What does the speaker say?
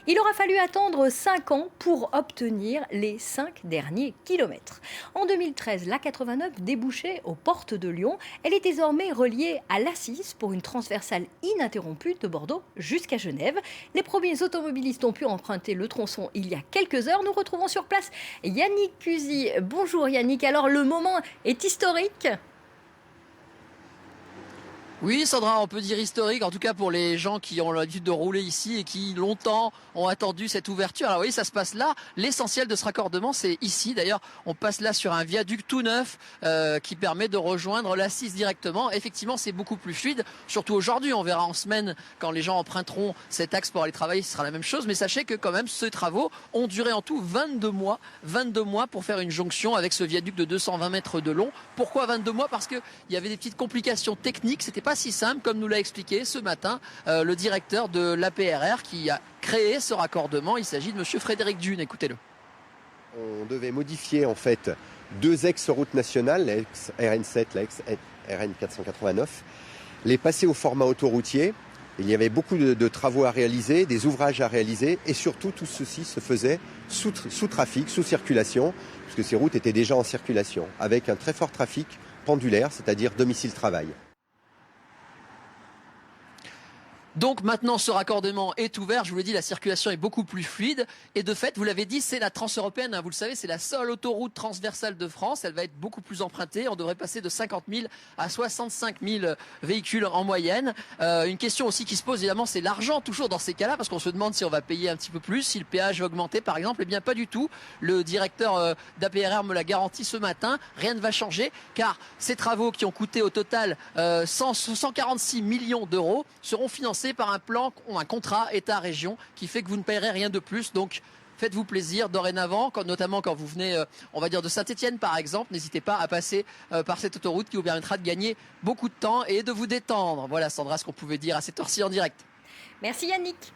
Il aura fallu attendre 5 ans pour obtenir les 5 derniers kilomètres. En 2013, l'A89 débouchait aux portes de Lyon. Elle est désormais reliée à l'A6 pour une transversale ininterrompue de Bordeaux jusqu'à Genève. Les premiers automobilistes ont pu emprunter le tronçon il y a quelques heures. Nous retrouvons sur place Yannick Cusy. Bonjour Yannick, alors le moment est historique. Oui, Sandra, on peut dire historique, en tout cas pour les gens qui ont l'habitude de rouler ici et qui longtemps ont attendu cette ouverture. Alors oui, ça se passe là. L'essentiel de ce raccordement, c'est ici. D'ailleurs, on passe là sur un viaduc tout neuf qui permet de rejoindre l'A6 directement. Effectivement, c'est beaucoup plus fluide, surtout aujourd'hui. On verra en semaine, quand les gens emprunteront cet axe pour aller travailler, ce sera la même chose. Mais sachez que quand même, ces travaux ont duré en tout 22 mois. 22 mois pour faire une jonction avec ce viaduc de 220 mètres de long. Pourquoi 22 mois? Parce qu'il y avait des petites complications techniques. C'était pas si simple, comme nous l'a expliqué ce matin le directeur de l'APRR qui a créé ce raccordement. Il s'agit de monsieur Frédéric Dune, écoutez-le. On devait modifier en fait deux ex-routes nationales, l'ex-RN7, l'ex-RN489, les passer au format autoroutier. Il y avait beaucoup de travaux à réaliser, des ouvrages à réaliser et surtout tout ceci se faisait sous trafic, sous circulation, puisque ces routes étaient déjà en circulation, avec un très fort trafic pendulaire, c'est-à-dire domicile-travail. Donc maintenant ce raccordement est ouvert, je vous l'ai dit, la circulation est beaucoup plus fluide et de fait, vous l'avez dit, c'est la transeuropéenne, hein, vous le savez, c'est la seule autoroute transversale de France, elle va être beaucoup plus empruntée, on devrait passer de 50 000 à 65 000 véhicules en moyenne. Une question aussi qui se pose évidemment, c'est l'argent toujours dans ces cas-là, parce qu'on se demande si on va payer un petit peu plus, si le péage va augmenter par exemple, eh bien pas du tout. Le directeur d'APRR me l'a garanti ce matin, rien ne va changer, car ces travaux qui ont coûté au total 146 millions d'euros seront financés par un plan, un contrat État-région qui fait que vous ne paierez rien de plus. Donc faites-vous plaisir dorénavant, notamment quand vous venez, on va dire de Saint-Étienne par exemple, n'hésitez pas à passer par cette autoroute qui vous permettra de gagner beaucoup de temps et de vous détendre. Voilà Sandra, ce qu'on pouvait dire à cette heure-ci en direct. Merci Yannick.